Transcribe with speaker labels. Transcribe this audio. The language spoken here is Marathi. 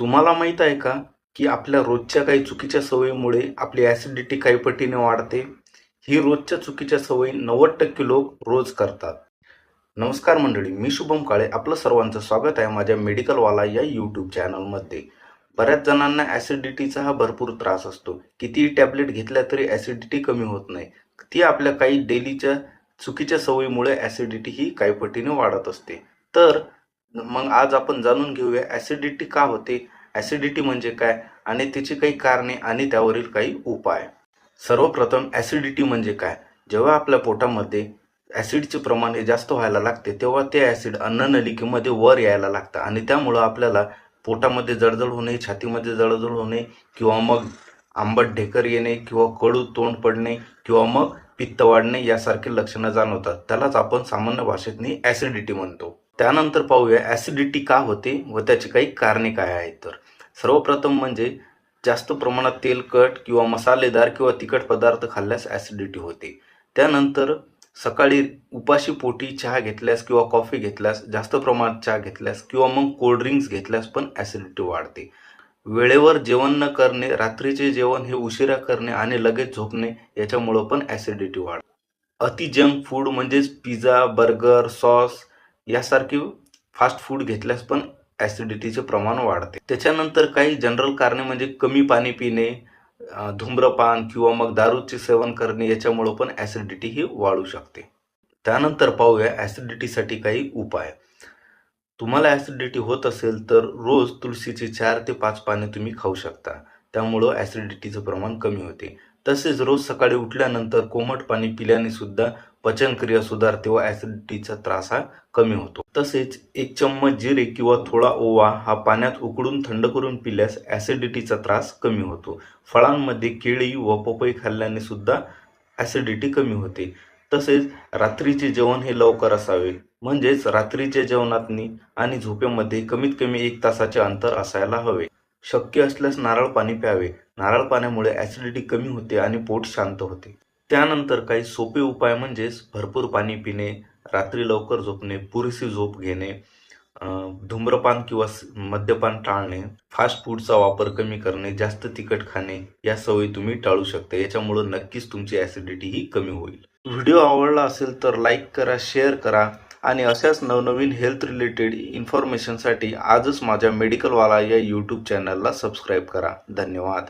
Speaker 1: तुम्हाला माहीत आहे का, की आपल्या रोजच्या काही चुकीच्या सवयीमुळे आपली ॲसिडिटी काही पटीने वाढते? ही रोजच्या चुकीच्या सवयी 90% लोक रोज करतात. नमस्कार मंडळी, मी शुभम काळे. आपलं सर्वांचं स्वागत आहे माझ्या मेडिकलवाला या यूट्यूब चॅनलमध्ये. बऱ्याच जणांना ॲसिडिटीचा हा भरपूर त्रास असतो. कितीही टॅबलेट घेतल्या तरी ॲसिडिटी कमी होत नाही. ती आपल्या काही डेलीच्या चुकीच्या सवयीमुळे ॲसिडिटी ही काही पटीने वाढत असते. तर मग आज आपण जाणून घेऊया ॲसिडिटी का होते, ॲसिडिटी म्हणजे काय आणि त्याची काही कारणे आणि त्यावरील काही उपाय. सर्वप्रथम ॲसिडिटी म्हणजे काय? जेव्हा आपल्या पोटामध्ये ॲसिडचे प्रमाण हे जास्त व्हायला लागते तेव्हा ते ॲसिड अन्ननलिकेमध्ये वर यायला लागतं आणि त्यामुळं आपल्याला पोटामध्ये जळजळ होणे, छातीमध्ये जळजळ होणे किंवा मग आंबट ढेकर येणे किंवा कडू तोंड पडणे किंवा मग पित्त वाढणे यासारखे लक्षणं जाणवतात. त्यालाच आपण सामान्य भाषेतनी ॲसिडिटी म्हणतो. त्यानंतर पाहूया ॲसिडिटी का होते व त्याची काही कारणे काय आहेत. तर सर्वप्रथम म्हणजे जास्त प्रमाणात तेलकट किंवा मसालेदार किंवा तिखट पदार्थ खाल्ल्यास ॲसिडिटी होते. त्यानंतर सकाळी उपाशी पोटी चहा घेतल्यास किंवा कॉफी घेतल्यास, जास्त प्रमाणात चहा घेतल्यास किंवा मग कोल्ड्रिंक्स घेतल्यास पण ॲसिडिटी वाढते. वेळेवर जेवण न करणे, रात्रीचे जेवण हे उशिरा करणे आणि लगेच झोपणे याच्यामुळं पण ॲसिडिटी वाढते. अति जंक फूड म्हणजेच पिझ्झा, बर्गर, सॉस यासारखे फास्ट फूड घेतल्यास पण ॲसिडिटीचे प्रमाण वाढते. त्याच्यानंतर काही जनरल कारणे म्हणजे कमी पाणी पिणे, धूम्रपान किंवा मग दारूचे सेवन करणे याच्यामुळं पण ॲसिडिटी ही वाढू शकते. त्यानंतर पाहूया ॲसिडिटीसाठी काही उपाय. तुम्हाला ॲसिडिटी होत असेल तर रोज तुळशीची 4 ते 5 पाने तुम्ही खाऊ शकता. त्यामुळं ॲसिडिटीचं प्रमाण कमी होते. तसेच रोज सकाळी उठल्यानंतर कोमट पाणी पिल्याने सुद्धा पचनक्रिया सुधारते व ॲसिडिटीचा त्रास हा कमी होतो. तसेच 1 चम्मच जिरे किंवा थोडा ओवा हा पाण्यात उकळून थंड करून पिल्यास ॲसिडिटीचा त्रास कमी होतो. फळांमध्ये केळी व पपई खाल्ल्याने सुद्धा ॲसिडिटी कमी होते. तसेच रात्रीचे जेवण हे लवकर असावे. म्हणजेच रात्रीच्या जेवणातनी आणि झोपेमध्ये कमीत कमी 1 तासाचे अंतर असायला हवे. शक्य असल्यास नारळ पाणी प्यावे. नारळ पाण्यामुळे ॲसिडिटी कमी होते आणि पोट शांत होते. त्यानंतर काही सोपे उपाय म्हणजेच भरपूर पाणी पिणे, रात्री लवकर झोपणे, पुरेशी झोप घेणे, धूम्रपान किंवा मद्यपान टाळणे, फास्ट फूडचा वापर कमी करणे, जास्त तिखट खाणे या सवयी तुम्ही टाळू शकता. याच्यामुळं नक्कीच तुमची ॲसिडिटी ही कमी होईल. व्हिडिओ आवडला असेल तर लाईक करा, शेअर करा आणि अशाच नवनवीन हेल्थ रिलेटेड इन्फॉर्मेशनसाठी आजच माझ्या मेडिकलवाला या यूट्यूब चॅनलला सबस्क्राईब करा. धन्यवाद.